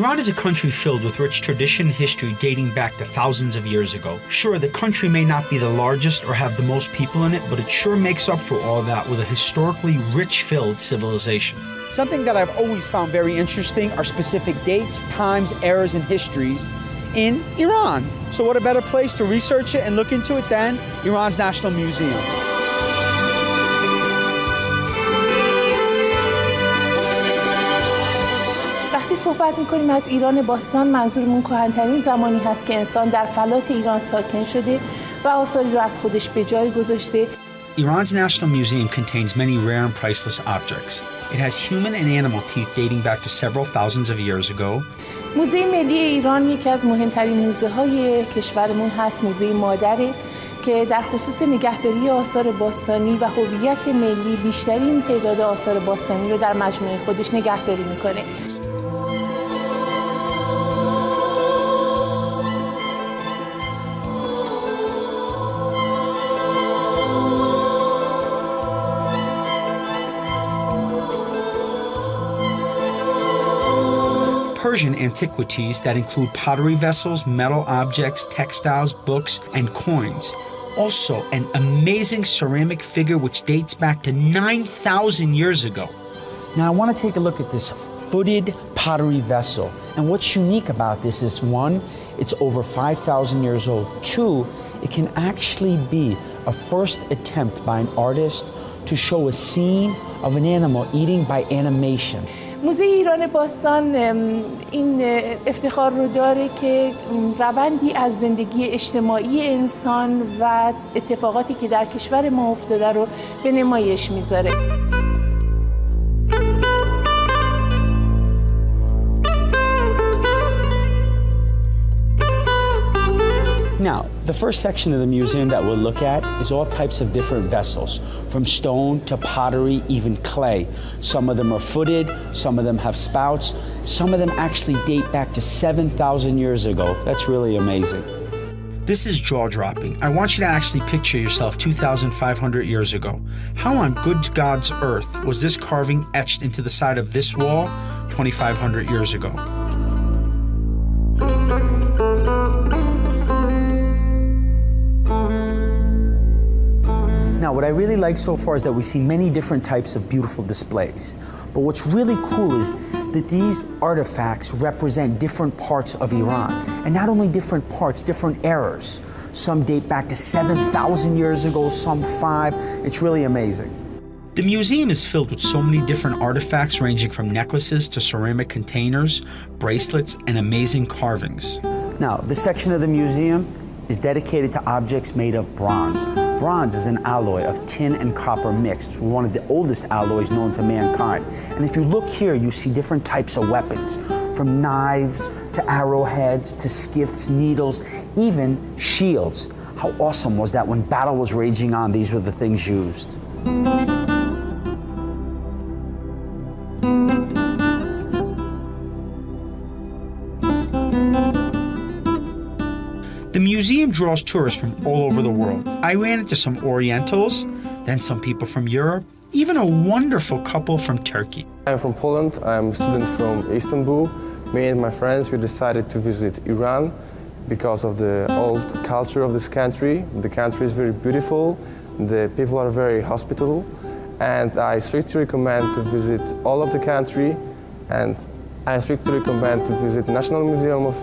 Iran is a country filled with rich tradition and history dating back to thousands of years ago. Sure, the country may not be the largest or have the most people in it, but it sure makes up for all that with a historically rich-filled civilization. Something that I've always found very interesting are specific dates, times, eras, and histories in Iran. So what a better place to research it and look into it than Iran's National Museum. وقتی صحبت می‌کنیم از ایران باستان منظورمون کهن‌ترین زمانی هست که انسان در فلات ایران ساکن شده و آثاری رو از خودش به جای گذاشته. Iran's National Museum contains many rare and priceless objects. It has human and animal teeth dating back to several thousands of years ago. موزه ملی ایران یکی از مهمترین موزه‌های کشورمون هست، موزه مادره که در خصوص نگهداری آثار باستانی و هویت ملی بیشترین تعداد آثار باستانی رو در مجموعه خودش نگهداری می‌کنه. Persian antiquities that include pottery vessels, metal objects, textiles, books, and coins. Also, an amazing ceramic figure which dates back to 9,000 years ago. Now I want to take a look at this footed pottery vessel. And what's unique about this is one, it's over 5,000 years old. Two, it can actually be a first attempt by an artist to show a scene of an animal eating by animation. موزه ایران باستان این افتخار رو داره که روندی از زندگی اجتماعی انسان و اتفاقاتی که در کشور ما افتاده رو به نمایش میذاره. Now, the first section of the museum that we'll look at is all types of different vessels, from stone to pottery, even clay. Some of them are footed, some of them have spouts, some of them actually date back to 7,000 years ago. That's really amazing. This is jaw-dropping. I want you to actually picture yourself 2,500 years ago. How on good God's earth was this carving etched into the side of this wall 2,500 years ago? Now, what I really like so far is that we see many different types of beautiful displays. But what's really cool is that these artifacts represent different parts of Iran. And not only different parts, different eras. Some date back to 7,000 years ago, some 5. It's really amazing. The museum is filled with so many different artifacts ranging from necklaces to ceramic containers, bracelets, and amazing carvings. Now, this section of the museum is dedicated to objects made of bronze. Bronze is an alloy of tin and copper mixed, one of the oldest alloys known to mankind. And if you look here, you see different types of weapons, from knives to arrowheads to skiths, needles, even shields. How awesome was that when battle was raging on, these were the things used. The museum draws tourists from all over the world. I ran into some Orientals, then some people from Europe, even a wonderful couple from Turkey. I'm from Poland. I'm a student from Istanbul. Me and my friends, we decided to visit Iran because of the old culture of this country. The country is very beautiful. The people are very hospitable. And I strictly recommend to visit all of the country. And I strictly recommend to visit National Museum of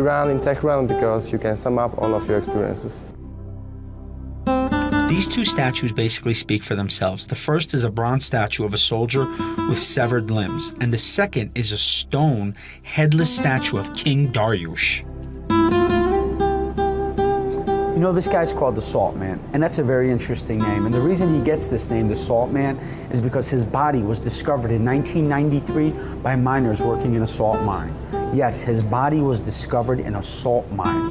Iran in Tehran because you can sum up all of your experiences. These two statues basically speak for themselves. The first is a bronze statue of a soldier with severed limbs, and the second is a stone, headless statue of King Dariush. You know, this guy's called the Salt Man, and that's a very interesting name. And the reason he gets this name, the Salt Man, is because his body was discovered in 1993 by miners working in a salt mine. Yes, his body was discovered in a salt mine.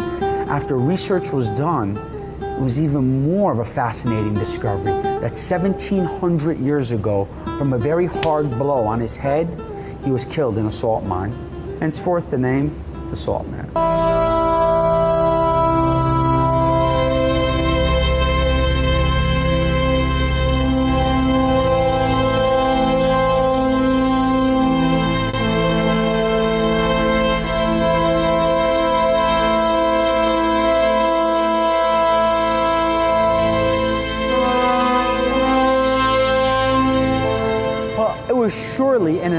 After research was done, it was even more of a fascinating discovery that 1,700 years ago, from a very hard blow on his head, he was killed in a salt mine. Henceforth, the name, the Salt Man.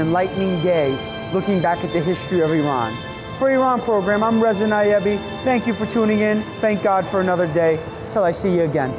enlightening day looking back at the history of Iran. For Iran Program, I'm Reza Nayebi. Thank you for tuning in. Thank God for another day. Till I see you again.